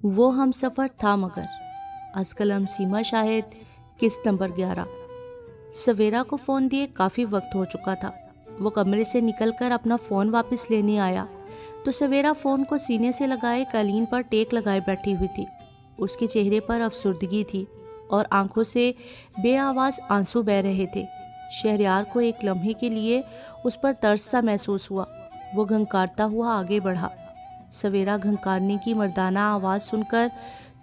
وہ ہم سفر تھا مگر از قلم سیما شاہد قسط نمبر 11۔ سویرا کو فون دیے کافی وقت ہو چکا تھا۔ وہ کمرے سے نکل کر اپنا فون واپس لینے آیا تو سویرا فون کو سینے سے لگائے قالین پر ٹیک لگائے بیٹھی ہوئی تھی۔ اس کے چہرے پر افسردگی تھی اور آنکھوں سے بے آواز آنسو بہہ رہے تھے۔ شہریار کو ایک لمحے کے لیے اس پر ترس سا محسوس ہوا۔ وہ گھنکارتا ہوا آگے بڑھا۔ سویرا گھنکارنے کی مردانہ آواز سن کر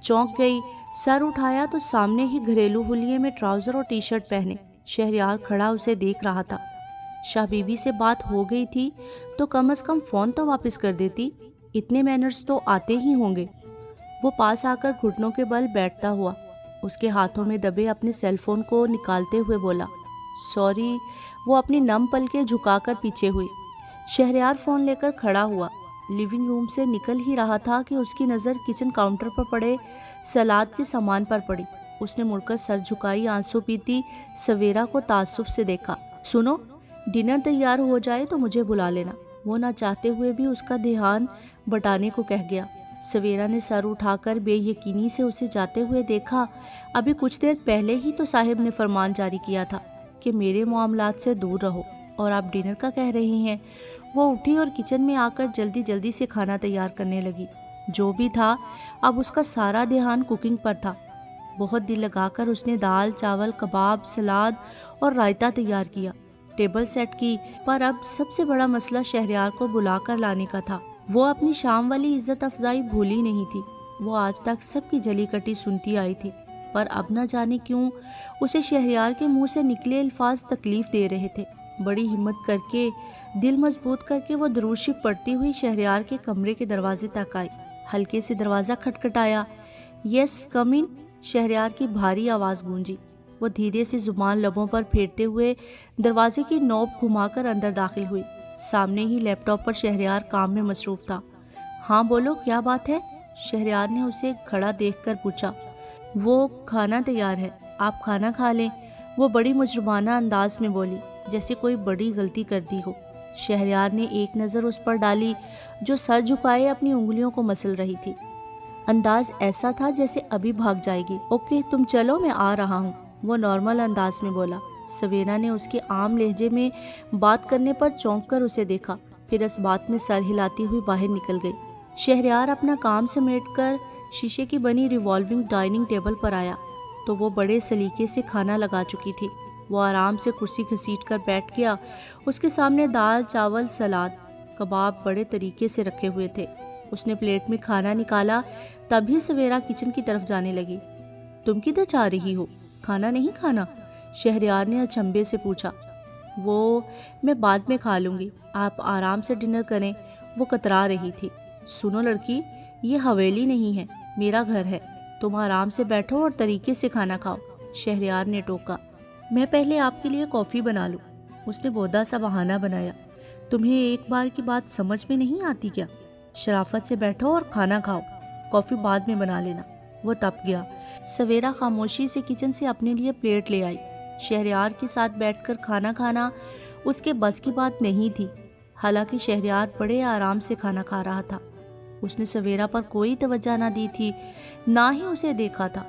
چونک گئی۔ سر اٹھایا تو سامنے ہی گھریلو حلیے میں ٹراؤزر اور ٹی شرٹ پہنے شہریار کھڑا اسے دیکھ رہا تھا۔ شاہ بی بی سے بات ہو گئی تھی تو کم از کم فون تو واپس کر دیتی، اتنے مینرز تو آتے ہی ہوں گے۔ وہ پاس آ کر گھٹنوں کے بل بیٹھتا ہوا اس کے ہاتھوں میں دبے اپنے سیل فون کو نکالتے ہوئے بولا، سوری۔ وہ اپنی نم پلکیں جھکا کر پیچھے ہوئی۔ شہریار فون لے کر کھڑا ہوا۔ لیونگ روم سے نکل ہی رہا تھا کہ اس کی نظر کچن کاؤنٹر پر پڑے سلاد کے سامان پر پڑی۔ اس نے مڑ کر سر جھکائی آنسو پیتی سویرا کو تعصب سے دیکھا۔ سنو، ڈنر تیار ہو جائے تو مجھے بلا لینا۔ وہ نہ چاہتے ہوئے بھی اس کا دھیان بٹانے کو کہہ گیا۔ سویرا نے سر اٹھا کر بے یقینی سے اسے جاتے ہوئے دیکھا۔ ابھی کچھ دیر پہلے ہی تو صاحب نے فرمان جاری کیا تھا کہ میرے معاملات سے دور رہو، اور آپ ڈنر کا کہہ رہی ہیں۔ وہ اٹھی اور کچن میں آ کر جلدی جلدی سے کھانا تیار کرنے لگی۔ جو بھی تھا اب اس کا سارا دھیان کوکنگ پر تھا۔ بہت دل لگا کر اس نے دال، چاول، کباب، سلاد اور رائتا تیار کیا، ٹیبل سیٹ کی۔ پر اب سب سے بڑا مسئلہ شہریار کو بلا کر لانے کا تھا۔ وہ اپنی شام والی عزت افزائی بھولی نہیں تھی۔ وہ آج تک سب کی جلی کٹی سنتی آئی تھی، پر اب نہ جانے کیوں اسے شہریار کے منہ سے نکلے الفاظ تکلیف دے رہے تھے۔ بڑی ہمت کر کے، دل مضبوط کر کے وہ درود شریف پڑھتی ہوئی شہریار کے کمرے کے دروازے تک آئی۔ ہلکے سے دروازہ کھٹکھٹایا۔ یس کم ان، شہریار کی بھاری آواز گونجی۔ وہ دھیرے سے زبان لبوں پر پھیرتے ہوئے دروازے کی نوب گھما کر اندر داخل ہوئی۔ سامنے ہی لیپ ٹاپ پر شہریار کام میں مصروف تھا۔ ہاں بولو، کیا بات ہے؟ شہریار نے اسے کھڑا دیکھ کر پوچھا۔ وہ کھانا تیار ہے، آپ کھانا کھا لیں، وہ بڑی مجرمانہ انداز میں بولی، جیسے کوئی بڑی غلطی کر دی ہو۔ شہریار نے ایک نظر اس پر ڈالی جو سر جھکائے اپنی انگلیوں کو مسل رہی تھی۔ انداز ایسا تھا جیسے ابھی بھاگ جائے گی۔ اوکے تم چلو، میں آ رہا ہوں، وہ نارمل انداز میں بولا۔ سویرا نے اس کے عام لہجے میں بات کرنے پر چونک کر اسے دیکھا، پھر اس بات میں سر ہلاتی ہوئی باہر نکل گئی۔ شہریار اپنا کام سمیٹ کر شیشے کی بنی ریوالونگ ڈائننگ ٹیبل پر آیا تو وہ بڑے سلیقے سے کھانا لگا چکی تھی۔ وہ آرام سے کرسی گھسیٹ کر بیٹھ گیا۔ اس کے سامنے دال، چاول، سلاد، کباب بڑے طریقے سے رکھے ہوئے تھے۔ اس نے پلیٹ میں کھانا نکالا، تبھی سویرا کچن کی طرف جانے لگی۔ تم کدھر جا رہی ہو؟ کھانا نہیں کھانا؟ شہریار نے اچنبھے سے پوچھا۔ وہ میں بعد میں کھا لوں گی، آپ آرام سے ڈنر کریں، وہ کترا رہی تھی۔ سنو لڑکی، یہ حویلی نہیں ہے، میرا گھر ہے، تم آرام سے بیٹھو اور طریقے سے کھانا کھاؤ، شہریار نے ٹوکا۔ میں پہلے آپ کے لیے کافی بنا لوں، اس نے بودا سا بہانہ بنایا۔ تمہیں ایک بار کی بات سمجھ میں نہیں آتی کیا؟ شرافت سے بیٹھو اور کھانا کھاؤ، کافی بعد میں بنا لینا۔ وہ تپ گیا۔ سویرا خاموشی سے کچن سے اپنے لیے پلیٹ لے آئی۔ شہریار کے ساتھ بیٹھ کر کھانا کھانا اس کے بس کی بات نہیں تھی، حالانکہ شہریار بڑے آرام سے کھانا کھا رہا تھا۔ اس نے سویرا پر کوئی توجہ نہ دی تھی، نہ ہی اسے دیکھا تھا،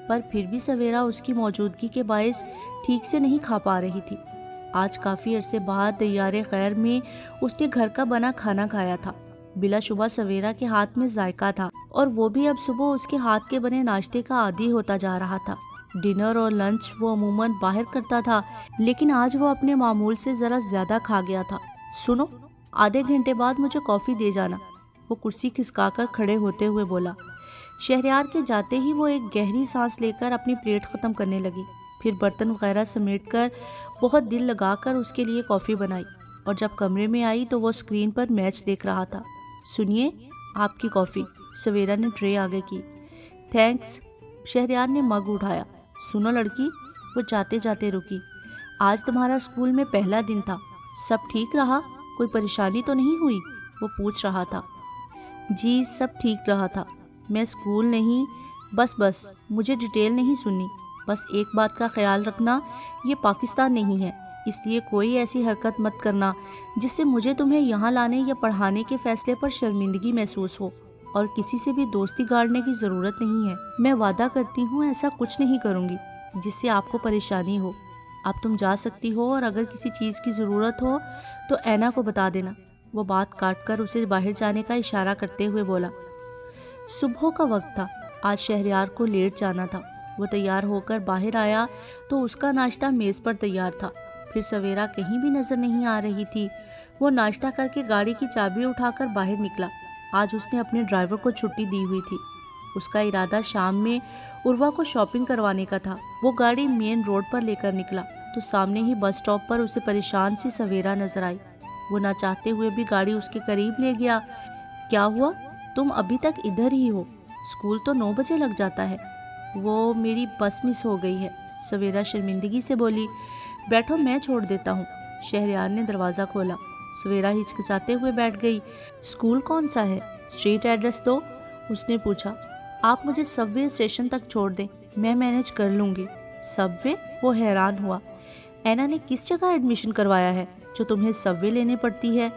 پر پھر بھی سویرا اس کی موجودگی کے باعث ٹھیک سے نہیں کھا پا رہی تھی۔ آج کافی عرصے بعد دیار خیر میں اس نے گھر کا بنا کھانا کھایا تھا۔ بلا شبہ سویرا کے ہاتھ میں ذائقہ تھا، اور وہ بھی اب صبح اس کے ہاتھ کے بنے ناشتے کا عادی ہوتا جا رہا تھا۔ ڈنر اور لنچ وہ عموماً باہر کرتا تھا، لیکن آج وہ اپنے معمول سے ذرا زیادہ کھا گیا تھا۔ سنو، آدھے گھنٹے بعد مجھے کافی دے جانا، وہ کرسی کھسکا کر کھڑے ہوتے ہوئے بولا۔ شہریار کے جاتے ہی وہ ایک گہری سانس لے کر اپنی پلیٹ ختم کرنے لگی، پھر برتن وغیرہ سمیٹ کر بہت دل لگا کر اس کے لیے کافی بنائی، اور جب کمرے میں آئی تو وہ اسکرین پر میچ دیکھ رہا تھا۔ سنیے، آپ کی کافی، سویرا نے ٹرے آگے کی۔ تھینکس، شہریار نے مگ اٹھایا۔ سنو لڑکی، وہ جاتے جاتے رکی، آج تمہارا اسکول میں پہلا دن تھا، سب ٹھیک رہا؟ کوئی پریشانی تو نہیں ہوئی؟ وہ پوچھ رہا تھا۔ جی سب ٹھیک رہا تھا، میں اسکول نہیں، بس مجھے ڈیٹیل نہیں سننی، بس ایک بات کا خیال رکھنا، یہ پاکستان نہیں ہے، اس لیے کوئی ایسی حرکت مت کرنا جس سے مجھے تمہیں یہاں لانے یا پڑھانے کے فیصلے پر شرمندگی محسوس ہو۔ اور کسی سے بھی دوستی گاڑنے کی ضرورت نہیں ہے۔ میں وعدہ کرتی ہوں ایسا کچھ نہیں کروں گی جس سے آپ کو پریشانی ہو۔ اب تم جا سکتی ہو، اور اگر کسی چیز کی ضرورت ہو تو اینا کو بتا دینا۔ وہ بات کاٹ کر اسے باہر جانے کا اشارہ کرتے ہوئے بولا۔ صبح کا وقت تھا، آج شہریار کو لیٹ جانا تھا۔ وہ تیار ہو کر باہر آیا تو اس کا ناشتہ میز پر تیار تھا۔ پھر سویرا کہیں بھی نظر نہیں آ رہی تھی۔ وہ ناشتہ کر کے گاڑی کی چابی اٹھا کر باہر نکلا۔ آج اس نے اپنے ڈرائیور کو چھٹی دی ہوئی تھی۔ اس کا ارادہ شام میں عروہ کو شاپنگ کروانے کا تھا۔ وہ گاڑی مین روڈ پر لے کر نکلا تو سامنے ہی بس سٹاپ پر اسے پریشان سی سویرا نظر آئی۔ وہ نہ چاہتے ہوئے بھی گاڑی اس کے قریب لے گیا۔ کیا ہوا؟ تم ابھی تک ادھر ہی ہو؟ اسکول تو 9 بجے لگ جاتا ہے۔ وہ میری بس مس ہو گئی ہے، سویرا شرمندگی سے بولی۔ بیٹھو، میں چھوڑ دیتا ہوں۔ شہریار نے دروازہ کھولا۔ سویرا ہچکچاتے ہوئے بیٹھ گئی۔ اسکول کون سا ہے؟ اسٹریٹ ایڈریس دو، اس نے پوچھا۔ آپ مجھے سب وے اسٹیشن تک چھوڑ دیں، میں مینج کر لوں گی۔ سب وے؟ وہ حیران ہوا۔ اینا نے کس جگہ ایڈمیشن کروایا ہے جو تمہیں سب وے لینے پڑتی ہے؟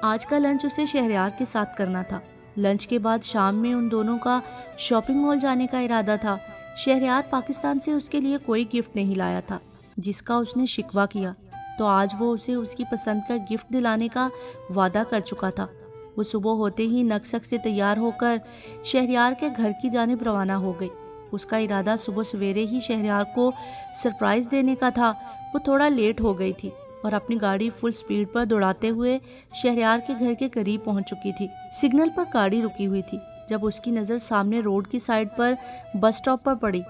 آج کا لنچ اسے شہریار کے ساتھ کرنا تھا۔ لنچ کے بعد شام میں ان دونوں کا شاپنگ مال جانے کا ارادہ تھا۔ شہریار پاکستان سے اس کے لیے کوئی گفٹ نہیں لایا تھا جس کا اس نے شکوہ کیا، تو آج وہ اسے اس کی پسند کا گفٹ دلانے کا وعدہ کر چکا تھا۔ وہ صبح ہوتے ہی نکسک سے تیار ہو کر شہریار کے گھر کی جانب روانہ ہو گئی۔ اس کا ارادہ صبح سویرے ہی شہریار کو سرپرائز دینے کا تھا۔ وہ تھوڑا لیٹ ہو گئی تھی اور اپنی گاڑی فل سپیڈ پر دوڑاتے ہوئے شہریار کے گھر کے قریب پہنچ چکی تھی۔ سگنل پر گاڑی رکی ہوئی تھی۔ جب اس کی نظر سامنے روڈ کی سائڈ پر بس سٹاپ پر پڑی،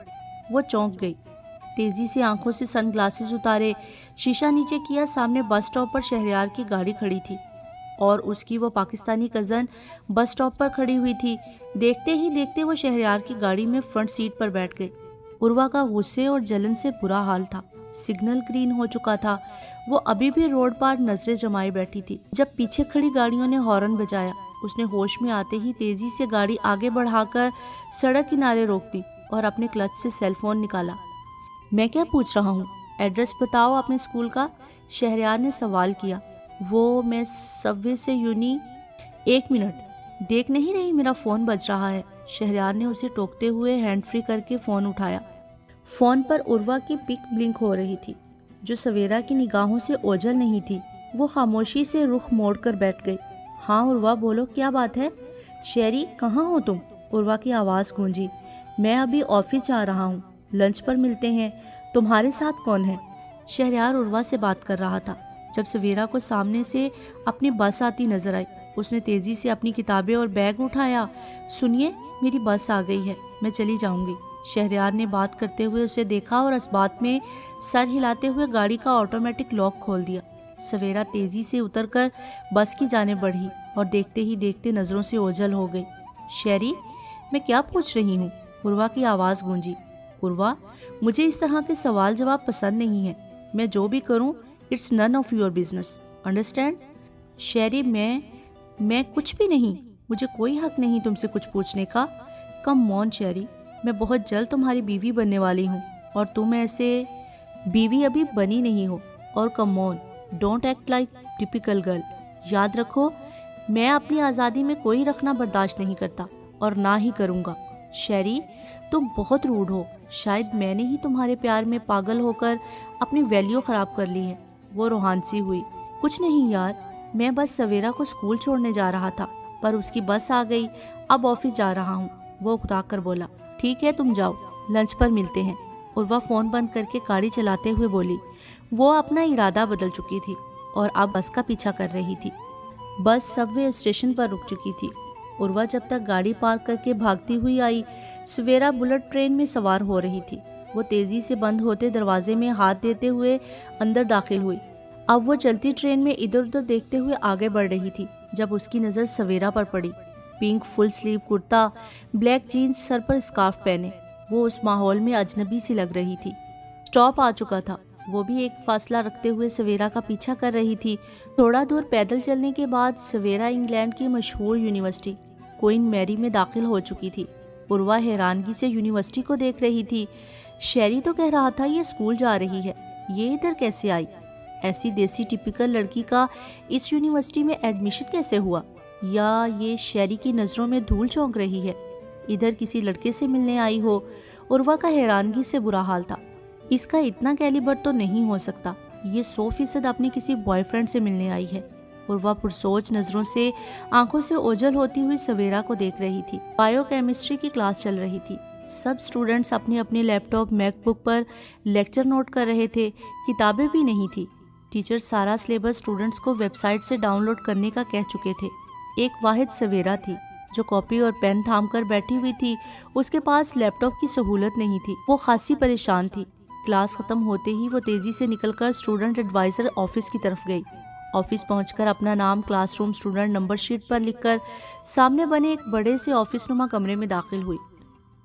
وہ چونک گئی۔ تیزی سے آنکھوں سے سن گلاسز اتارے، شیشہ نیچے کیا، سامنے بس سٹاپ پر شہریار کی گاڑی کھڑی تھی اور اس کی وہ پاکستانی کزن بس سٹاپ پر کھڑی ہوئی تھی۔ دیکھتے ہی دیکھتے وہ شہریار کی گاڑی میں فرنٹ سیٹ پر بیٹھ گئی۔ عروہ کا غصے اور جلن سے برا حال تھا۔ سگنل گرین ہو چکا تھا۔ وہ ابھی بھی روڈ پر نظریں جمائے بیٹھی تھی جب پیچھے کھڑی گاڑیوں نے ہارن بجایا۔ اس نے ہوش میں آتے ہی تیزی سے گاڑی آگے بڑھا کر سڑک کنارے روک دی اور اپنے کلچ سے سیل فون نکالا۔ میں کیا پوچھ رہا ہوں؟ ایڈریس بتاؤ اپنے اسکول کا، شہریار نے سوال کیا۔ وہ میں سب وے سے یونی۔ ایک منٹ، دیکھ نہیں رہی میرا فون بج رہا ہے؟ شہریار نے اسے ٹوکتے ہوئے ہینڈ فری کر کے فون اٹھایا۔ فون پر عروہ کی پک بلنک ہو رہی تھی جو سویرا کی نگاہوں سے اوجھل نہیں تھی۔ وہ خاموشی سے رخ موڑ کر بیٹھ گئی۔ ہاں عروہ، بولو کیا بات ہے؟ شہری، کہاں ہو تم؟ عروہ کی آواز گونجی۔ میں ابھی آفس جا رہا ہوں، لنچ پر ملتے ہیں۔ تمہارے ساتھ کون ہے؟ شہریار عروہ سے بات کر رہا تھا جب سویرا کو سامنے سے اپنی بس آتی نظر آئی۔ اس نے تیزی سے اپنی کتابیں اور بیگ اٹھایا۔ سنیے، میری بس آ گئی ہے، میں چلی جاؤں گی۔ شہریار نے بات کرتے ہوئے اسے دیکھا اور اس بات میں سر ہلاتے ہوئے گاڑی کا آٹومیٹک لاک کھول دیا۔ سویرا تیزی سے اتر کر بس کی جانب بڑھی اور دیکھتے ہی دیکھتے نظروں سے اوجھل ہو گئی۔ شہری، میں کیا پوچھ رہی ہوں؟ عروہ کی آواز گونجی۔ عروہ، مجھے اس طرح کے سوال جواب پسند نہیں ہے۔ میں جو بھی کروں، it's none of your business, understand? شہری، میں کچھ بھی نہیں، مجھے کوئی حق نہیں تم سے کچھ پوچھنے کا۔ کم آن شہری، میں بہت جلد تمہاری بیوی بننے والی ہوں اور تم ایسے بیوی ابھی بنی نہیں ہو۔ اور come on, don't act like typical girl. یاد رکھو، میں اپنی آزادی میں کوئی رکھنا برداشت نہیں کرتا اور نہ ہی کروں گا۔ شہری، تم بہت روڈ ہو، شاید میں نے ہی تمہارے پیار میں پاگل ہو کر اپنی ویلیو خراب کر لی ہے۔ وہ روحانسی ہوئی۔ کچھ نہیں یار، میں بس سویرا کو اسکول چھوڑنے جا رہا تھا، پر اس کی بس آ گئی، اب آفس جا رہا ہوں۔ وہ اکتا کر بولا۔ ٹھیک ہے، تم جاؤ، لنچ پر ملتے ہیں۔ عروہ فون بند کر کے گاڑی چلاتے ہوئے بولی۔ وہ اپنا ارادہ بدل چکی تھی اور اب بس کا پیچھا کر رہی تھی۔ بس سب وے اسٹیشن پر رک چکی تھی۔ عروہ جب تک گاڑی پارک کر کے بھاگتی ہوئی آئی، سویرا بلٹ ٹرین میں سوار ہو رہی تھی۔ وہ تیزی سے بند ہوتے دروازے میں ہاتھ دیتے ہوئے اندر داخل ہوئی۔ اب وہ چلتی ٹرین میں ادھر ادھر دیکھتے ہوئے آگے بڑھ رہی تھی جب اس کی نظر سویرا پر پڑی۔ پنک فل سلیو کرتا، بلیک جینز، سر پر اسکارف پہنے، وہ اس ماحول میں اجنبی سی لگ رہی تھی۔ سٹاپ آ چکا تھا، وہ بھی ایک فاصلہ رکھتے ہوئے سویرا کا پیچھا کر رہی تھی۔ تھوڑا دور پیدل چلنے کے بعد سویرا انگلینڈ کی مشہور یونیورسٹی کوئن میری میں داخل ہو چکی تھی۔ عروہ حیرانگی سے یونیورسٹی کو دیکھ رہی تھی۔ شہری تو کہہ رہا تھا یہ اسکول جا رہی ہے، یہ ادھر کیسے آئی؟ ایسی دیسی ٹپیکل لڑکی کا اس یونیورسٹی میں ایڈمیشن کیسے ہوا؟ یا یہ شیری کی نظروں میں دھول چونک رہی ہے؟ ادھر کسی لڑکے سے ملنے آئی ہو؟ عروہ کا حیرانگی سے برا حال تھا. اس کا اتنا کیلیبر تو نہیں ہو سکتا. یہ 100% اپنے کسی بوائے فرینڈ سے ملنے آئی ہے. عروہ پرسوچ نظروں سے آنکھوں سے اوجھل ہوتی ہوئی سویرا کو دیکھ رہی تھی. بایو کیمسٹری کی کلاس چل رہی تھی. سب اسٹوڈنٹس اپنے اپنے لیپ ٹاپ میک بک پر لیکچر نوٹ کر رہے تھے. کتابیں بھی نہیں تھی. ٹیچر سارا سلیبس اسٹوڈنٹس کو ویب سائٹ سے ڈاؤن لوڈ کرنے کا کہہ چکے تھے. ایک واحد سویرا تھی جو کاپی اور پین تھام کر بیٹھی ہوئی تھی. اس کے پاس لیپ ٹاپ کی سہولت نہیں تھی. وہ خاصی پریشان تھی. کلاس ختم ہوتے ہی وہ تیزی سے نکل کر اسٹوڈنٹ ایڈوائزر آفس کی طرف گئی. آفس پہنچ کر اپنا نام class room student number sheet پر لکھ کر سامنے بنے ایک بڑے سے آفس نما کمرے میں داخل ہوئی.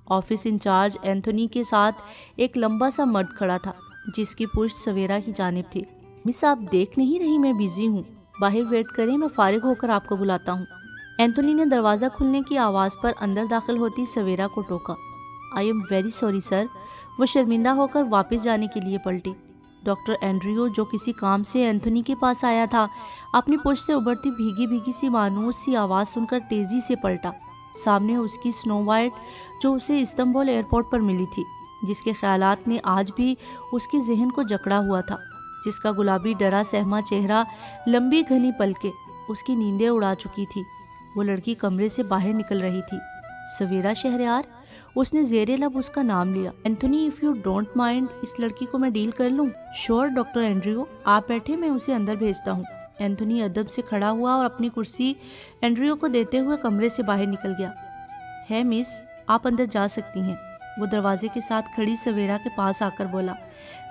آفس انچارج اینتھونی کے ساتھ ایک لمبا سا مرد کھڑا تھا جس کی پشت سویرا کی جانب تھی. مس آپ دیکھ نہیں رہی میں بیزی ہوں. باہر ویٹ کریں, میں فارغ ہو کر آپ کو بلاتا ہوں. اینتھونی نے دروازہ کھلنے کی آواز پر اندر داخل ہوتی سویرا کو ٹوکا. I am very sorry sir. وہ شرمندہ ہو کر واپس جانے کے لیے پلٹی. ڈاکٹر اینڈریو جو کسی کام سے اینتھونی کے پاس آیا تھا اپنی پشت سے ابھرتی بھیگی بھیگی سی مانوس سی آواز سن کر تیزی سے پلٹا. سامنے اس کی سنو وائٹ جو اسے استنبول ایئرپورٹ پر ملی تھی, جس کے خیالات نے آج بھی اس کے ذہن کو جکڑا ہوا تھا, جس کا گلابی ڈرا سہما چہرہ, لمبی گھنی پلکیں اس کی نیندیں اڑا چکی تھی. وہ لڑکی کمرے سے باہر نکل رہی تھی. سویرا شہریار. اس نے زیر لب اس کا نام لیا. Anthony if you don't mind, اس لڑکی کو میں ڈیل کر لوں؟ شور ڈاکٹر اینڈریو, آپ بیٹھے, میں اسے اندر بھیجتا ہوں. اینتھونی ادب سے کھڑا ہوا اور اپنی کرسی اینڈریو کو دیتے ہوئے کمرے سے باہر نکل گیا. ہے مس, آپ اندر جا سکتی ہیں, وہ دروازے کے ساتھ کھڑی سویرا کے پاس آ کر بولا.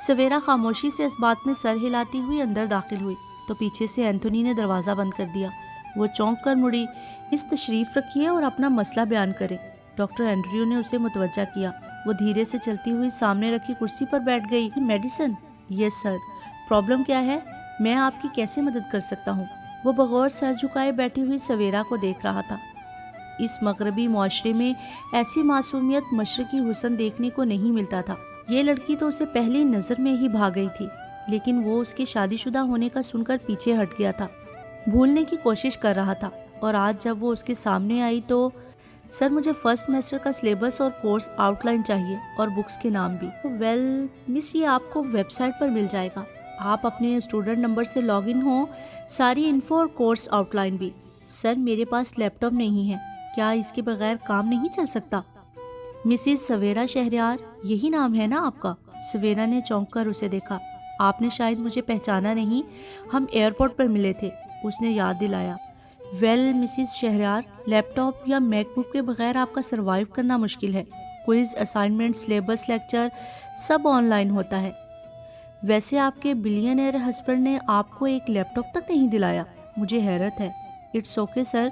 سویرا خاموشی سے اس بات میں سر ہلاتی ہوئی اندر داخل ہوئی تو پیچھے سے اینتھونی نے دروازہ بند کر دیا. وہ چونک کر مڑی. اس تشریف رکھیے اور اپنا مسئلہ بیان کرے. ڈاکٹر اینڈریو نے اسے متوجہ کیا. وہ دھیرے سے چلتی ہوئی سامنے رکھی کرسی پر بیٹھ گئی. میڈیسن؟ یس سر. پرابلم کیا ہے؟ میں آپ کی کیسے مدد کر سکتا ہوں؟ وہ بغور سر جھکائے بیٹھی ہوئی سویرا کو دیکھ رہا تھا. اس مغربی معاشرے میں ایسی معصومیت مشرقی حسن دیکھنے کو نہیں ملتا تھا. یہ لڑکی تو اسے پہلی نظر میں ہی بھا گئی تھی, لیکن وہ اس کے شادی شدہ ہونے کا سن کر پیچھے ہٹ گیا تھا, بھولنے کی کوشش کر رہا تھا. اور آج جب وہ اس کے سامنے آئی تو سر مجھے فرسٹ سیمیسٹر کا سلیبس اور کورس آؤٹ لائن چاہیے اور بکس کے نام بھی. ویل مس, یہ آپ کو ویب سائٹ پر مل جائے گا. آپ اپنے اسٹوڈنٹ نمبر سے لاگ ان ہوں, ساری انفو اور کورس آؤٹ لائن بھی. سر میرے پاس لیپ ٹاپ نہیں ہے, کیا اس کے بغیر کام نہیں چل سکتا؟ مسز سویرا شہریار, یہی نام ہے نا آپ کا؟ سویرا نے چونک کر اسے دیکھا. آپ نے شاید مجھے پہچانا نہیں, ہم ایئرپورٹ پر ملے تھے, اس نے یاد دلایا. ویل مسز شہریار, لیپ ٹاپ یا میک بک کے بغیر آپ کا سروائیو کرنا مشکل ہے. Quiz, assignment, syllabus, lecture sub on line ہوتا ہے. ویسے آپ کے بلینئر ہسبینڈ نے آپ کو ایک لیپ ٹاپ تک نہیں دلایا, مجھے حیرت ہے. اٹس اوکے سر,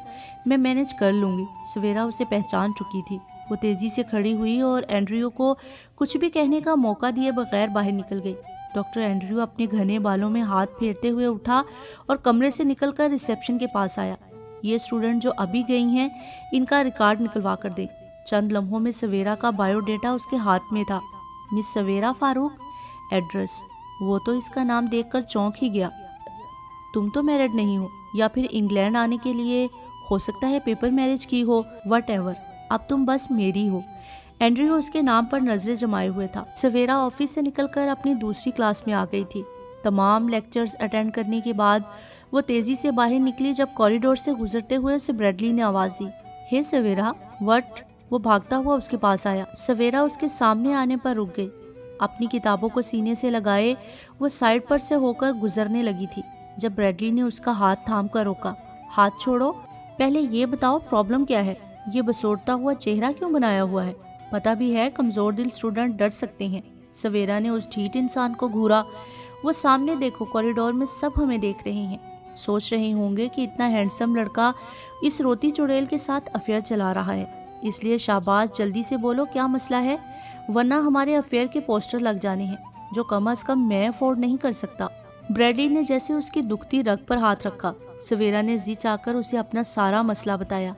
میں مینیج کر لوں گی. سویرا اسے پہچان چکی تھی. وہ تیزی سے کھڑی ہوئی اور اینڈریو کو کچھ بھی کہنے کا موقع دیے بغیر باہر نکل گئی. ڈاکٹر اینڈریو اپنے گھنے بالوں میں ہاتھ پھیرتے ہوئے اٹھا اور کمرے سے نکل کر ریسیپشن کے پاس آیا. یہ اسٹوڈنٹ جو ابھی گئی ہیں, ان کا ریکارڈ نکلوا کر دیں. چند لمحوں میں سویرا کا بایو ڈیٹا اس کے ہاتھ میں تھا. مس سویرا فاروق. ایڈریس. وہ تو اس کا نام دیکھ کر چونک ہی گیا. تم تو میرڈ نہیں ہو, یا پھر انگلینڈ آنے کے لیے ہو سکتا ہے پیپر میرج کی ہو. وٹ ایور, اب تم بس میری ہو. اینڈریو اس کے نام پر نظریں جمائے ہوئے تھا. سویرا آفس سے نکل کر اپنی دوسری کلاس میں آ گئی تھی. تمام لیکچرز اٹینڈ کرنے کے بعد وہ تیزی سے باہر نکلی. جب کوریڈور سے گزرتے ہوئے اسے بریڈلی نے آواز دی. ہے سویرا. وٹ. وہ بھاگتا ہوا اس کے پاس آیا. سویرا اس کے سامنے آنے پر رک گئی. اپنی کتابوں کو سینے سے لگائے وہ سائڈ پر سے ہو کر گزرنے لگی تھی جب بریڈلی نے اس کا ہاتھ تھام کر روکا. ہاتھ چھوڑو, پہلے یہ بتاؤ پرابلم کیا ہے؟ یہ بسوڑتا ہوا چہرہ کیوں بنایا ہوا ہے؟ پتہ بھی ہے کمزور دل اسٹوڈنٹ ڈر سکتے ہیں. سویرا نے اس ڈھیٹ انسان کو گھورا. وہ سامنے دیکھو, کوریڈور میں سب ہمیں دیکھ رہے ہیں, سوچ رہے ہوں گے کہ اتنا ہینڈسم لڑکا اس روتی چڑیل کے ساتھ افیئر چلا رہا ہے. اس لیے شاباش, جلدی سے بولو کیا مسئلہ ہے, ورنہ ہمارے افیئر کے پوسٹر لگ جانے ہیں جو کم از کم میں افورڈ نہیں کر سکتا. بریڈلی نے جیسے اس کی دکھتی رگ پر ہاتھ رکھا. سویرا نے جی چاہ کر اسے اپنا سارا مسئلہ بتایا.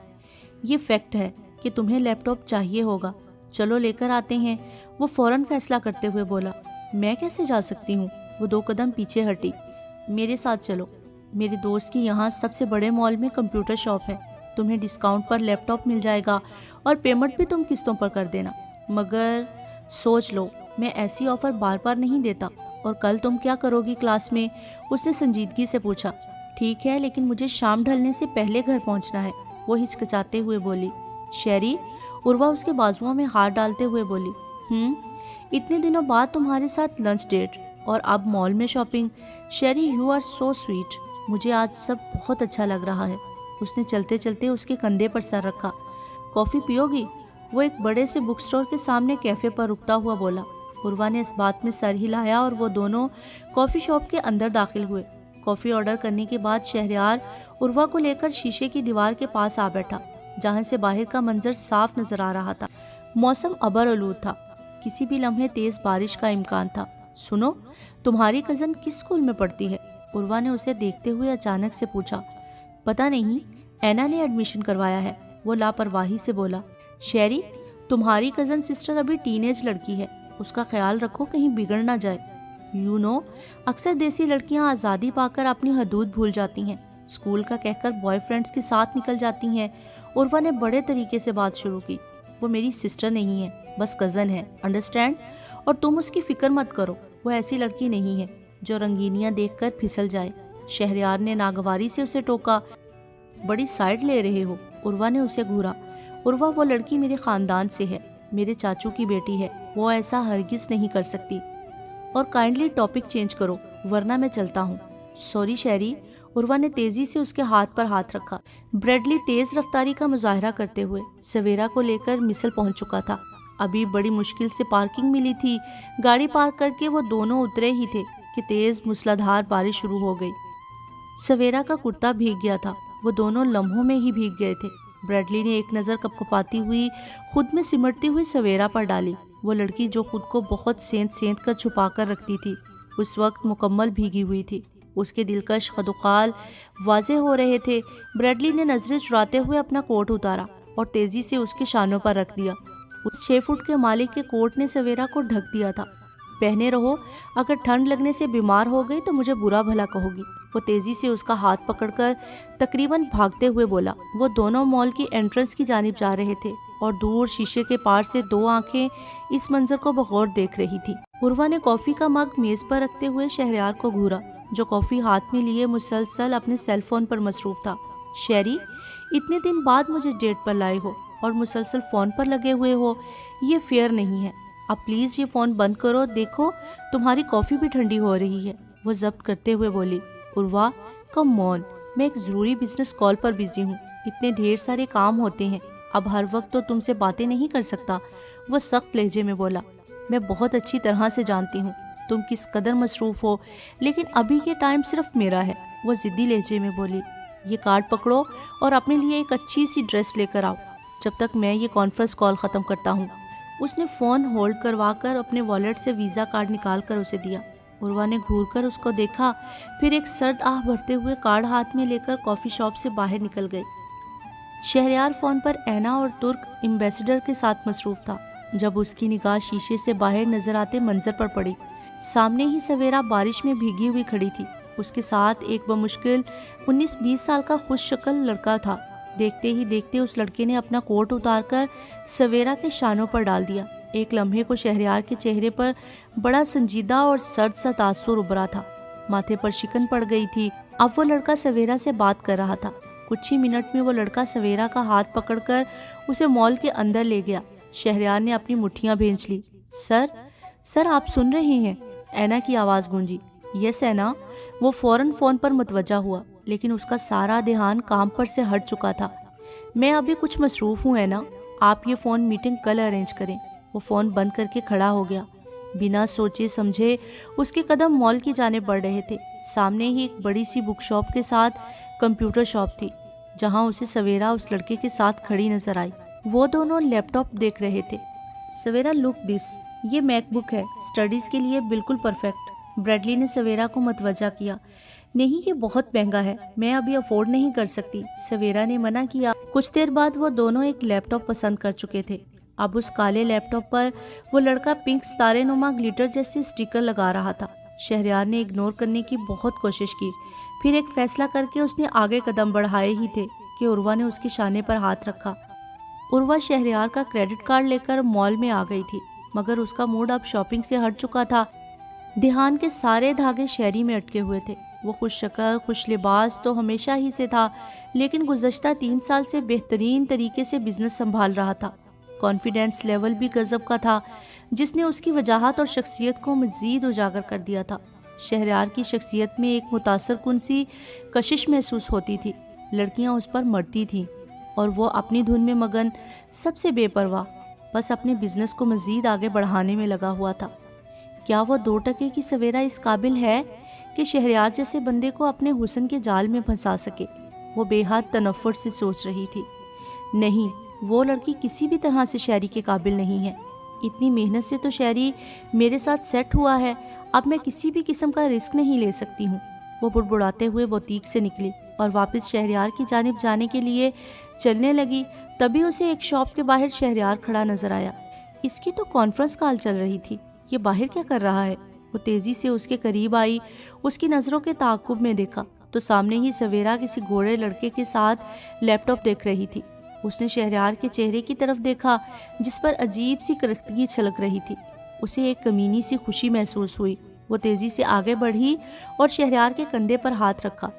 یہ فیکٹ ہے کہ تمہیں لیپ ٹاپ چاہیے ہوگا, چلو لے کر آتے ہیں. وہ فوراً فیصلہ کرتے ہوئے بولا. میں کیسے جا سکتی ہوں؟ وہ 2 قدم پیچھے ہٹی. میرے ساتھ چلو. میرے دوست کی یہاں سب سے بڑے مال میں کمپیوٹر شاپ ہے، تمہیں ڈسکاؤنٹ پر لیپ ٹاپ مل جائے گا اور پیمنٹ بھی تم قسطوں پر کر دینا، مگر سوچ لو، میں ایسی آفر بار بار نہیں دیتا۔ اور کل تم کیا کرو گی کلاس میں؟ اس نے سنجیدگی سے پوچھا۔ ٹھیک ہے، لیکن مجھے شام ڈھلنے سے پہلے گھر پہنچنا ہے، وہ ہچکچاتے ہوئے بولی۔ شیری، عروہ اس کے بازوؤں میں ہاتھ ڈالتے ہوئے بولی۔ اتنے دنوں بعد تمہارے ساتھ لنچ ڈیٹ اور اب مال میں shopping. Sherry, you are so sweet, مجھے آج سب بہت اچھا لگ رہا ہے۔ اس نے چلتے چلتے اس کے کندھے پر سر رکھا۔ کافی پیو گی؟ وہ ایک بڑے سے بک سٹور کے سامنے کیفے پر رکتا ہوا بولا۔ عروہ نے اس بات میں سر ہلایا اور وہ دونوں کافی شاپ کے اندر داخل ہوئے۔ کافی آرڈر کرنے کے بعد شہریار عروہ کو لے کر شیشے کی دیوار کے پاس آ بیٹھا، جہاں سے باہر کا منظر صاف نظر آ رہا تھا۔ موسم ابر آلود تھا، کسی بھی لمحے تیز بارش کا امکان تھا۔ سنو، تمہاری کزن کس اسکول میں پڑھتی ہے؟ عروہ نے اسے دیکھتے ہوئے اچانک سے پوچھا۔ پتہ نہیں، اینا نے ایڈمیشن کروایا ہے، وہ لاپرواہی سے بولا۔ شیری، تمہاری کزن سسٹر ابھی ٹین ایج لڑکی ہے، اس کا خیال رکھو کہیں بگڑ نہ جائے۔ یو نو، اکثر دیسی لڑکیاں آزادی پا کر اپنی حدود بھول جاتی ہیں، اسکول کا کہہ کر بوائے فرینڈز کے ساتھ نکل جاتی ہیں۔ عروہ نے بڑے طریقے سے بات شروع کی۔ وہ میری سسٹر نہیں ہے، بس کزن ہے، انڈرسٹینڈ؟ اور تم اس کی فکر مت کرو، وہ ایسی لڑکی نہیں ہے جو رنگینیاں دیکھ کر پھسل جائے۔ شہریار نے ناگواری سے اسے ٹوکا۔ بڑی سائڈ لے رہے ہو؟ عروہ نے اسے گھورا۔ عروہ، وہ لڑکی میرے خاندان سے ہے، میرے چاچو کی بیٹی ہے، وہ ایسا ہرگز نہیں کر سکتی۔ اور کائنڈلی ٹاپک چینج کرو ورنہ میں چلتا ہوں۔ سوری شیری، عروہ نے تیزی سے اس کے ہاتھ پر ہاتھ رکھا۔ بریڈلی تیز رفتاری کا مظاہرہ کرتے ہوئے سویرا کو لے کر مسل پہنچ چکا تھا۔ ابھی بڑی مشکل سے پارکنگ ملی تھی۔ گاڑی پارک کر کے وہ دونوں اترے ہی تھے کہ تیز موسلادھار بارش شروع ہو گئی۔ سویرا کا کرتا بھیگ گیا تھا، وہ دونوں لمحوں میں ہی بھیگ گئے تھے۔ بریڈلی نے ایک نظر کپکپاتی ہوئی خود میں سمٹتی ہوئی سویرا پر ڈالی۔ وہ لڑکی جو خود کو بہت سینت کر چھپا کر رکھتی تھی، اس وقت مکمل بھیگی ہوئی تھی۔ اس کے دلکش خدوخال واضح ہو رہے تھے۔ بریڈلی نے نظریں چراتے ہوئے اپنا کوٹ اتارا اور تیزی سے اس کے شانوں پر رکھ دیا۔ اس 6 فٹ کے مالک کے کوٹ نے سویرا کو ڈھک دیا تھا۔ پہنے رہو، اگر ٹھنڈ لگنے سے بیمار ہو گئی تو مجھے برا بھلا کہو گی۔ وہ تیزی سے اس کا ہاتھ پکڑ کر تقریباً بھاگتے ہوئے بولا۔ وہ دونوں مال کی انٹرنس کی جانب جا رہے تھے اور دور شیشے کے پار سے 2 آنکھیں اس منظر کو بغور دیکھ رہی تھی۔ عروہ نے کافی کا مگ میز پر رکھتے ہوئے شہریار کو گھورا، جو کافی ہاتھ میں لیے مسلسل اپنے سیل فون پر مصروف تھا۔ شیری، اتنے دن بعد مجھے ڈیٹ پر لائے ہو اور مسلسل فون پر لگے ہوئے ہو، یہ فیئر نہیں ہے۔ اب پلیز یہ فون بند کرو، دیکھو تمہاری کافی بھی ٹھنڈی ہو رہی ہے، وہ ضبط کرتے ہوئے بولی۔ عروہ، کم آن، میں ایک ضروری بزنس کال پر بزی ہوں، اتنے ڈھیر سارے کام ہوتے ہیں، اب ہر وقت تو تم سے باتیں نہیں کر سکتا، وہ سخت لہجے میں بولا۔ میں بہت اچھی طرح سے جانتی ہوں تم کس قدر مصروف ہو، لیکن ابھی یہ ٹائم صرف میرا ہے، وہ ضدی لہجے میں بولی۔ یہ کارڈ پکڑو اور اپنے لیے ایک اچھی سی ڈریس لے کر آؤ جب تک میں یہ کانفرنس کال ختم کرتا ہوں۔ اس نے فون ہولڈ کروا کر اپنے والیٹ سے ویزا کارڈ نکال کر اسے دیا۔ عروہ نے گھور کر اس کو دیکھا، پھر ایک سرد آہ بھرتے ہوئے کارڈ ہاتھ میں لے کر کافی شاپ سے باہر نکل گئی۔ شہریار فون پر اینا اور ترک ایمبیسڈر کے ساتھ مصروف تھا جب اس کی نگاہ شیشے سے باہر نظر آتے منظر پر پڑی۔ سامنے ہی سویرا بارش میں بھیگی ہوئی کھڑی تھی، اس کے ساتھ ایک بمشکل 19-20 سال کا خوش شکل لڑکا تھا۔ دیکھتے ہی دیکھتے اس لڑکے نے اپنا کوٹ اتار کر سویرا کے شانوں پر ڈال دیا۔ ایک لمحے کو شہریار کے چہرے پر بڑا سنجیدہ اور سرد سا تاثر ابھرا تھا، ماتھے پر شکن پڑ گئی تھی۔ اب وہ لڑکا سویرا سے بات کر رہا تھا۔ کچھ ہی منٹ میں وہ لڑکا سویرا کا ہاتھ پکڑ کر اسے مال کے اندر لے گیا۔ شہریار نے اپنی مٹھیاں بھینچ لی۔ سر آپ سن رہے ہیں؟ اینا کی آواز گونجی۔ یس اینا۔ وہ فوراً فون پر متوجہ ہوا، لیکن اس کا سارا دھیان کام پر سے ہٹ چکا تھا۔ میں ابھی کچھ مصروف ہوں اینا، آپ یہ فون میٹنگ کل ارینج کریں۔ وہ فون بند کر کے کھڑا ہو گیا۔ بنا سوچے سمجھے اس کے قدم مال کی جانب بڑھ رہے تھے۔ سامنے ہی ایک بڑی سی بک شاپ کے ساتھ کمپیوٹر شاپ تھی، جہاں اسے سویرا اس لڑکے کے ساتھ کھڑی نظر آئی۔ وہ دونوں لیپ ٹاپ دیکھ رہے تھے۔ سویرا، لک دس، یہ میک بک ہے، اسٹڈیز کے لیے بالکل پرفیکٹ۔ بریڈلی نے سویرا کو متوجہ کیا۔ نہیں، یہ بہت مہنگا ہے، میں ابھی افورڈ نہیں کر سکتی، سویرا نے منع کیا۔ کچھ دیر بعد وہ دونوں ایک لیپ ٹاپ پسند کر چکے تھے۔ اب اس کالے لیپ ٹاپ پر وہ لڑکا پنک ستارے نما گلیٹر جیسے اسٹیکر لگا رہا تھا۔ شہریار نے اگنور کرنے کی بہت کوشش کی، پھر ایک فیصلہ کر کے اس نے آگے قدم بڑھائے ہی تھے کہ عروہ نے اس کے شانے پر ہاتھ رکھا۔ عروہ شہریار کا کریڈٹ کارڈ لے کر مال میں آ گئی تھی، مگر اس کا موڈ اب شاپنگ سے ہٹ چکا تھا۔ دھیان کے سارے دھاگے شہری میں اٹکے ہوئے تھے۔ وہ خوش شکل خوش لباس تو ہمیشہ ہی سے تھا، لیکن گزشتہ 3 سال سے بہترین طریقے سے بزنس سنبھال رہا تھا۔ کانفیڈنس لیول بھی غضب کا تھا، جس نے اس کی وجاہت اور شخصیت کو مزید اجاگر کر دیا تھا۔ شہریار کی شخصیت میں ایک متاثر کن سی کشش محسوس ہوتی تھی۔ لڑکیاں اس پر مرتی تھیں اور وہ اپنی دھن میں مگن، سب سے بے پرواہ، بس اپنے بزنس کو مزید آگے بڑھانے میں لگا ہوا تھا۔ کیا وہ 2 ٹکے کی سویرا اس قابل ہے کہ شہریار جیسے بندے کو اپنے حسن کے جال میں پھنسا سکے؟ وہ بے حد تنفر سے سوچ رہی تھی۔ نہیں، وہ لڑکی کسی بھی طرح سے شہری کے قابل نہیں ہے۔ اتنی محنت سے تو شہری میرے ساتھ سیٹ ہوا ہے، اب میں کسی بھی قسم کا رسک نہیں لے سکتی ہوں۔ وہ بڑبڑاتے ہوئے بوتیک سے نکلی اور واپس شہریار کی جانب جانے کے لیے چلنے لگی۔ تبھی اسے ایک شاپ کے باہر شہریار کھڑا نظر آیا۔ اس کی تو کانفرنس کال چل رہی تھی، یہ باہر کیا کر رہا ہے؟ وہ تیزی سے اس کے قریب آئی، اس کی نظروں کے تعاقب میں دیکھا تو سامنے ہی سویرا کسی گورے لڑکے کے ساتھ لیپ ٹاپ دیکھ رہی تھی۔ اس نے شہریار کے چہرے کی طرف دیکھا، جس پر عجیب سی کرختگی چھلک رہی تھی۔ اسے ایک کمینی سی خوشی محسوس ہوئی۔ وہ تیزی سے آگے بڑھی اور شہریار کے کندھے پر ہاتھ رکھا۔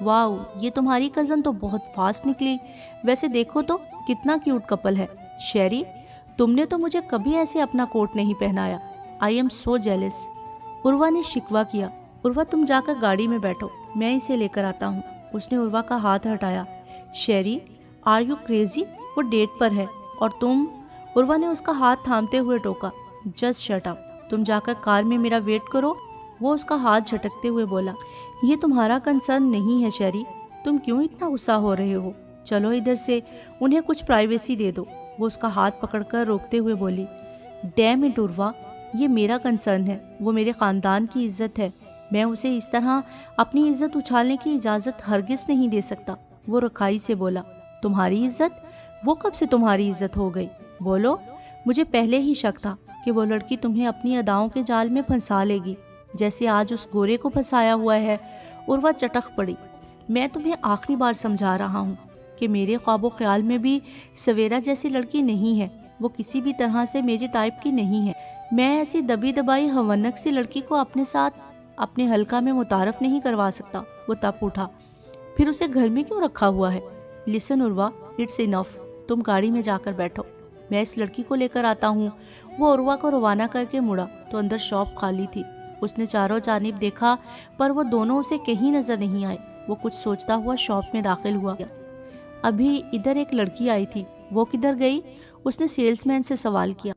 واو، یہ تمہاری کزن تو بہت فاسٹ نکلی۔ ویسے دیکھو تو کتنا کیوٹ کپل ہے۔ شہری، تم نے تو مجھے کبھی ایسے اپنا کوٹ نہیں پہنایا۔ I am so jealous. عروہ نے شکوہ کیا۔ عروہ، تم جا کر گاڑی میں بیٹھو، میں اسے لے کر آتا ہوں۔ اس نے عروہ کا ہاتھ ہٹایا۔ شہری، آر یو کریزی؟ وہ ڈیٹ پر ہے اور تم… عروہ نے اس کا ہاتھ تھامتے ہوئے ٹوکا۔ جسٹ شٹ اپ، تم جا کر کار میں میرا ویٹ کرو۔ وہ اس کا ہاتھ جھٹکتے ہوئے بولا۔ یہ تمہارا کنسرن نہیں ہے شہری، تم کیوں اتنا غصہ ہو رہے ہو؟ چلو ادھر سے، انہیں کچھ پرائیویسی دے دو۔ وہ اس کا ہاتھ پکڑ کر روکتے ہوئے بولی۔ ڈیم اٹ عروہ، یہ میرا کنسرن ہے، وہ میرے خاندان کی عزت ہے، میں اسے اس طرح اپنی عزت اچھالنے کی اجازت ہرگز نہیں دے سکتا۔ وہ رکھائی سے بولا۔ تمہاری عزت؟ وہ کب سے تمہاری عزت ہو گئی؟ بولو۔ مجھے پہلے ہی شک تھا کہ وہ لڑکی تمہیں اپنی اداؤں کے جال میں پھنسا لے گی، جیسے آج اس گورے کو پھنسایا ہوا ہے۔ عروہ چٹک پڑی۔ میں تمہیں آخری بار سمجھا رہا ہوں کہ میرے خواب و خیال میں بھی سویرا جیسی لڑکی نہیں ہے، وہ کسی بھی طرح سے میری ٹائپ کی نہیں ہے۔ میں ایسی دبی دبائی ہونک سی لڑکی کو اپنے ساتھ اپنے حلقہ میں متعارف نہیں کروا سکتا۔ وہ تپ اٹھا۔ پھر اسے گھر میں کیوں رکھا ہوا ہے؟ لسن عروہ، اٹس انف، تم گاڑی میں جا کر بیٹھو، میں اس لڑکی کو لے کر آتا ہوں۔ وہ عروہ کو روانہ کر کے مڑا تو اندر شاپ خالی تھی۔ اس نے چاروں جانب دیکھا پر وہ دونوں اسے کہیں نظر نہیں آئے۔ وہ کچھ سوچتا ہوا شاپ میں داخل ہوا۔ ابھی ادھر ایک لڑکی آئی تھی، وہ کدھر گئی؟ اس نے سیلز مین سے سوال کیا۔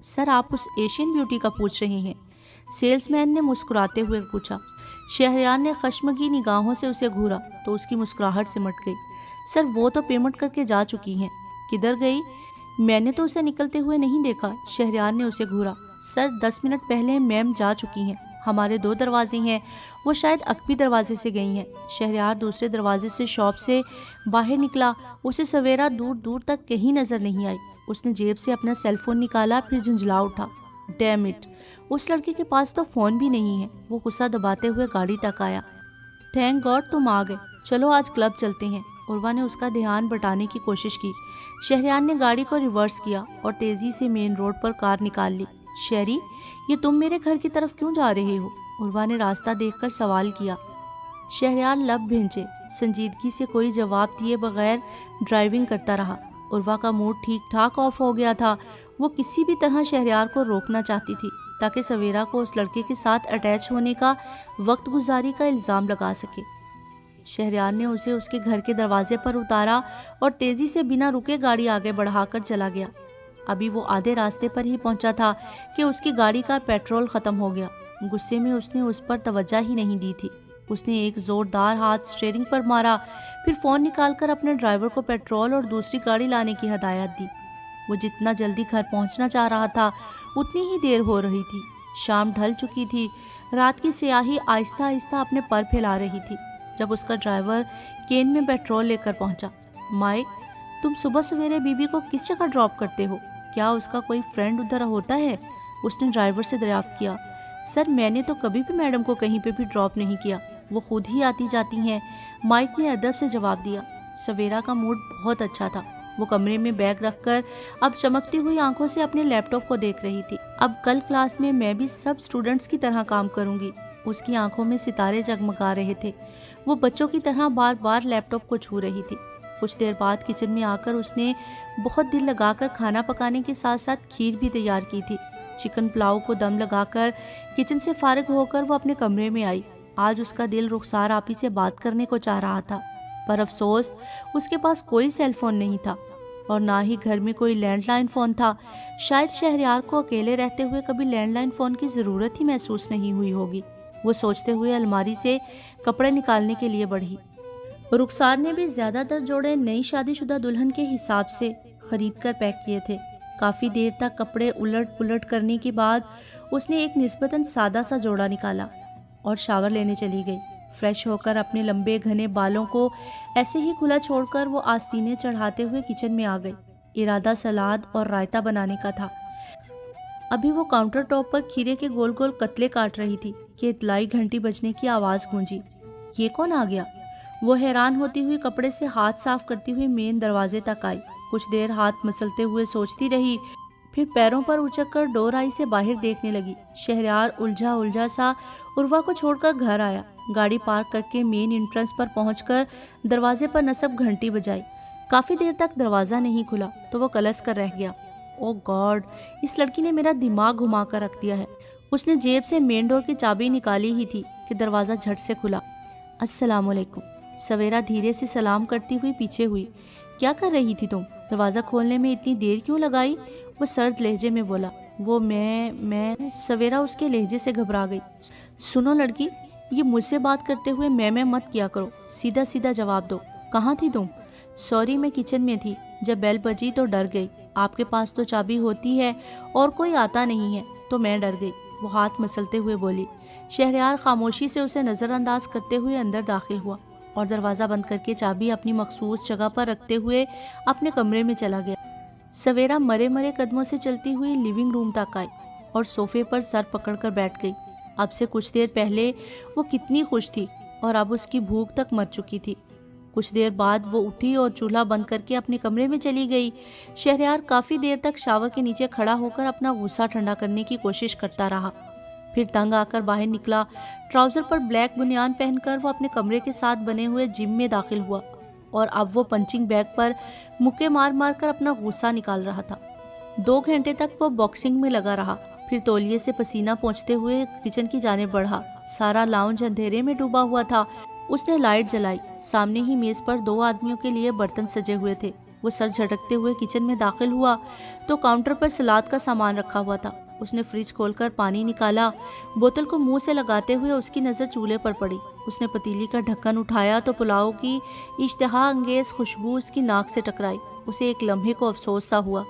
سر، آپ اس ایشین بیوٹی کا پوچھ رہے ہیں؟ سیلز مین نے مسکراتے ہوئے پوچھا۔ شہریار نے خشمگی نگاہوں سے اسے گھورا تو اس کی مسکراہٹ سمٹ گئی۔ سر، وہ تو پیمنٹ کر کے جا چکی ہیں۔ کدھر گئی؟ میں نے تو اسے نکلتے ہوئے نہیں دیکھا۔ شہریار نے اسے گھورا۔ سر، 10 منٹ پہلے میم جا چکی ہیں، ہمارے 2 دروازے ہیں، وہ شاید عقبی دروازے سے گئی ہیں۔ شہریار دوسرے دروازے سے شاپ سے باہر نکلا۔ اسے سویرا دور دور تک کہیں نظر نہیں آئی۔ اس نے جیب سے اپنا سیل فون نکالا، پھر جھنجھلا اٹھا۔ ڈیم اٹ، اس لڑکی کے پاس تو فون بھی نہیں ہے۔ وہ غصہ دباتے ہوئے گاڑی تک آیا۔ تھینک گاڈ تم آ گئے، چلو آج کلب چلتے ہیں۔ عروہ نے اس کا دھیان بٹانے کی کوشش کی۔ شہریار نے گاڑی کو ریورس کیا اور تیزی سے مین روڈ پر کار نکال لی۔ شہری، یہ تم میرے گھر کی طرف کیوں جا رہے ہو؟ عروہ نے راستہ دیکھ کر سوال کیا۔ شہریار لب بھینچے، سنجیدگی سے کوئی جواب دیے بغیر ڈرائیونگ کرتا رہا۔ عروہ کا موڈ ٹھیک ٹھاک آف ہو گیا تھا۔ وہ کسی بھی طرح شہریار کو روکنا چاہتی تھی تاکہ سویرا کو اس لڑکے کے ساتھ اٹیچ ہونے کا، وقت گزاری کا الزام لگا سکے۔ شہریار نے اسے اس کے گھر کے دروازے پر اتارا اور تیزی سے بنا رکے گاڑی آگے بڑھا کر چلا گیا۔ ابھی وہ آدھے راستے پر ہی پہنچا تھا کہ اس کی گاڑی کا پیٹرول ختم ہو گیا۔ غصے میں اس نے اس پر توجہ ہی نہیں دی تھی۔ اس نے ایک زوردار ہاتھ سٹیئرنگ پر مارا، پھر فون نکال کر اپنے ڈرائیور کو پیٹرول اور دوسری گاڑی لانے کی ہدایت دی۔ وہ جتنا جلدی گھر پہنچنا چاہ رہا تھا اتنی ہی دیر ہو رہی تھی۔ شام ڈھل چکی تھی، رات کی سیاہی آہستہ آہستہ اپنے پر پھیلا رہی تھی جب اس کا ڈرائیور کین میں پیٹرول لے کر پہنچا۔ مائک، تم صبح سویرے بی بی کو کس جگہ ڈراپ کرتے ہو؟ کیا اس کا کوئی فرینڈ ادھر ہوتا ہے؟ اس نے ڈرائیور سے دریافت کیا۔ سر، میں نے تو کبھی بھی میڈم کو کہیں پہ بھی ڈراپ نہیں کیا۔ وہ خود ہی آتی جاتی ہیں، مائک نے ادب سے جواب دیا۔ سویرا کا موڈ بہت اچھا تھا۔ وہ کمرے میں بیگ رکھ کر اب چمکتی ہوئی آنکھوں سے اپنے لیپ ٹاپ کو دیکھ رہی تھی۔ اب کل کلاس میں بھی سب سٹوڈنٹس کی طرح کام کروں گی۔ اس کی آنکھوں میں ستارے جگمگا رہے تھے۔ وہ بچوں کی طرح بار بار لیپ ٹاپ کو چھو رہی تھی۔ کچھ دیر بعد کچن میں آ کر اس نے بہت دل لگا کر کھانا پکانے کے ساتھ ساتھ کھیر بھی تیار کی تھی۔ چکن پلاؤ کو دم لگا کر کچن سے فارغ ہو کر وہ اپنے کمرے میں آئی۔ آج اس کا دل رخسار آپی سے بات کرنے کو چاہ رہا تھا، پر افسوس اس کے پاس کوئی سیل فون نہیں تھا اور نہ ہی گھر میں کوئی لینڈ لائن فون تھا۔ شاید شہریار کو اکیلے رہتے ہوئے کبھی لینڈ لائن فون کی ضرورت ہی محسوس نہیں ہوئی ہوگی۔ وہ سوچتے ہوئے الماری سے کپڑے نکالنے کے لیے بڑھی۔ رخسار نے بھی زیادہ تر جوڑے نئی شادی شدہ دلہن کے حساب سے خرید کر پیک کیے تھے۔ کافی دیر تک کپڑے الٹ پلٹ کرنے کے بعد اس نے ایک نسبتاً سادہ سا جوڑا نکالا اور شاور لینے چلی گئی۔ فریش ہو کر اپنے لمبے گھنے بالوں کو ایسے ہی کھلا چھوڑ کر وہ آستینے چڑھاتے ہوئے کچن میں آ گئی۔ ارادہ سلاد اور رائتا بنانے کا تھا۔ ابھی وہ کاؤنٹر ٹاپ پر کھیرے کے گول گول قطلے کاٹ رہی تھی کہ اطلاعی گھنٹی بجنے کی آواز گونجی۔ یہ کون آ گیا؟ وہ حیران ہوتی ہوئی کپڑے سے ہاتھ صاف کرتی ہوئی مین دروازے تک آئی۔ کچھ دیر ہاتھ مسلتے ہوئے سوچتی رہی، پھر پیروں پر اچک کر ڈور آئی سے باہر دیکھنے لگی۔ شہریار الجھا سا عروہ کو چھوڑ کر گھر آیا۔ گاڑی پارک کر کے مین انٹرنس پر پہنچ کر دروازے پر نصب گھنٹی بجائی۔ کافی دیر تک دروازہ نہیں کھلا تو وہ کلس کر رہ گیا۔ او گاڈ، اس لڑکی نے میرا دماغ گھما کر رکھ دیا ہے۔ اس نے جیب سے مین ڈور کی چابی نکالی ہی تھی کہ دروازہ جھٹ سے کھلا۔ السلام علیکم۔ سویرا دھیرے سے سلام کرتی ہوئی پیچھے ہوئی۔ کیا کر رہی تھی تم؟ دروازہ کھولنے میں اتنی دیر کیوں لگائی؟ وہ سرد لہجے میں بولا۔ وہ میں سویرا اس کے لہجے سے گھبرا گئی۔ سنو لڑکی، یہ مجھ سے بات کرتے ہوئے میں مت کیا کرو، سیدھا سیدھا جواب دو۔ کہاں تھی تم؟ سوری، میں کچن میں تھی۔ جب بیل بجی تو ڈر گئی۔ آپ کے پاس تو چابی ہوتی ہے اور کوئی آتا نہیں ہے تو میں ڈر گئی، وہ ہاتھ مسلتے ہوئے بولی۔ شہریار خاموشی سے اسے نظر انداز کرتے ہوئے اندر داخل ہوا اور دروازہ بند کر کے چابی اپنی مخصوص جگہ پر رکھتے ہوئے اپنے کمرے میں چلا گیا۔ سویرا مرے قدموں سے چلتی ہوئی لیونگ روم تک آئی اور صوفے پر سر پکڑ کر بیٹھ گئی۔ اب سے کچھ دیر پہلے وہ کتنی خوش تھی اور اب اس کی بھوک تک مر چکی تھی۔ کچھ دیر بعد وہ اٹھی اور چولہا بند کر کے اپنے کمرے میں چلی گئی۔ شہریار کافی دیر تک شاور کے نیچے کھڑا ہو کر اپنا غصہ ٹھنڈا کرنے کی کوشش کرتا رہا، پھر تنگ آ کر باہر نکلا۔ ٹراؤزر پر بلیک بنیان پہن کر وہ اپنے کمرے کے ساتھ بنے ہوئے جم میں داخل ہوا اور اب وہ پنچنگ بیگ پر مکے مار کر اپنا غصہ نکال رہا تھا۔ 2 گھنٹے تک وہ باکسنگ میں لگا رہا، پھر تولیے سے پسینہ پونچھتے ہوئے کچن کی جانب بڑھا۔ سارا لاؤنج اندھیرے میں ڈوبا ہوا تھا۔ اس نے لائٹ جلائی۔ سامنے ہی میز پر 2 آدمیوں کے لیے برتن سجے ہوئے تھے۔ وہ سر جھٹکتے ہوئے کچن میں داخل ہوا تو کاؤنٹر پر سلاد کا سامان رکھا ہوا تھا۔ اس نے فریج کھول کر پانی نکالا۔ بوتل کو منہ سے لگاتے ہوئے اس کی نظر چولہے پر پڑی۔ اس نے پتیلی کا ڈھکن اٹھایا تو پلاؤ کی اشتہا انگیز خوشبو اس کی ناک سے ٹکرائی۔ اسے ایک لمحے کو افسوس سا ہوا۔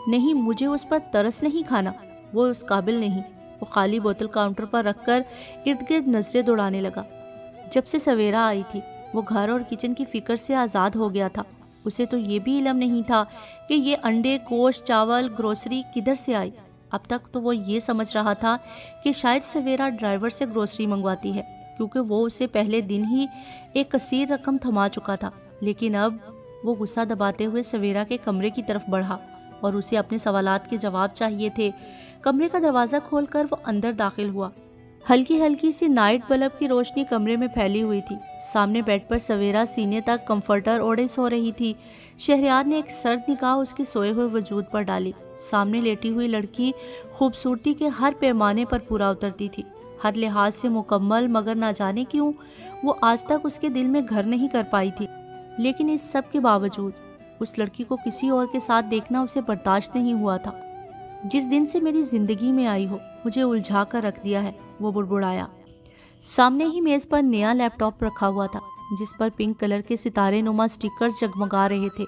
نہیں، مجھے اس پر ترس نہیں کھانا، وہ اس قابل نہیں۔ وہ خالی بوتل کاؤنٹر پر رکھ کر ارد گرد نظریں دوڑانے لگا۔ جب سے سویرا آئی تھی وہ گھر اور کچن کی فکر سے آزاد ہو گیا تھا۔ اسے تو یہ بھی علم نہیں تھا کہ یہ انڈے، گوشت، چاول، گروسری کدھر سے آئی۔ اب تک تو وہ یہ سمجھ رہا تھا کہ شاید سویرا ڈرائیور سے گروسری منگواتی ہے، کیونکہ وہ اسے پہلے دن ہی ایک کثیر رقم تھما چکا تھا۔ لیکن اب وہ غصہ دباتے ہوئے سویرا کے کمرے کی طرف بڑھا اور اسے اپنے سوالات کے جواب چاہیے تھے۔ کمرے کا دروازہ کھول کر وہ اندر داخل ہوا۔ ہلکی سی نائٹ بلب کی روشنی کمرے میں پھیلی ہوئی تھی۔ سامنے بیڈ پر سویرا سینے تک کمفرٹر اوڑھے سو رہی تھی۔ شہریار نے ایک سرد نگاہ اس کے سوئے ہوئے وجود پر ڈالی۔ سامنے لیٹی ہوئی لڑکی خوبصورتی کے ہر پیمانے پر پورا اترتی تھی، ہر لحاظ سے مکمل، مگر نہ جانے کیوں وہ آج تک اس کے دل میں گھر نہیں کر پائی تھی۔ لیکن اس سب کے باوجود اس لڑکی کو کسی اور کے ساتھ دیکھنا اسے برداشت نہیں ہوا تھا۔ جس دن سے میری زندگی میں آئی ہو مجھے الجھا کر رکھ دیا ہے، وہ بڑبڑایا۔ سامنے ہی میز پر نیا لیپ ٹاپ رکھا ہوا تھا جس پر پنک کلر کے ستارے نما سٹیکرز جگمگا رہے تھے۔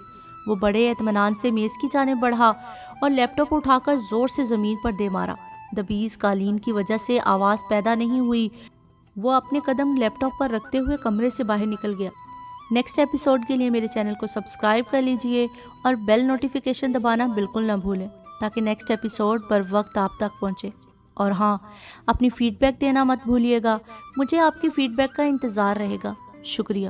وہ بڑے اطمینان سے میز کی جانب بڑھا اور لیپ ٹاپ اٹھا کر زور سے زمین پر دے مارا۔ دبیز قالین کی وجہ سے آواز پیدا نہیں ہوئی۔ وہ اپنے قدم لیپ ٹاپ پر رکھتے ہوئے کمرے سے باہر نکل گیا۔ نیکسٹ ایپیسوڈ کے لیے میرے چینل کو سبسکرائب کر لیجئے اور بیل نوٹیفیکیشن دبانا بالکل نہ بھولیں تاکہ نیکسٹ ایپیسوڈ پر وقت آپ تک پہنچے۔ اور ہاں، اپنی فیڈ بیک دینا مت بھولیے گا، مجھے آپ کی فیڈ بیک کا انتظار رہے گا۔ شکریہ۔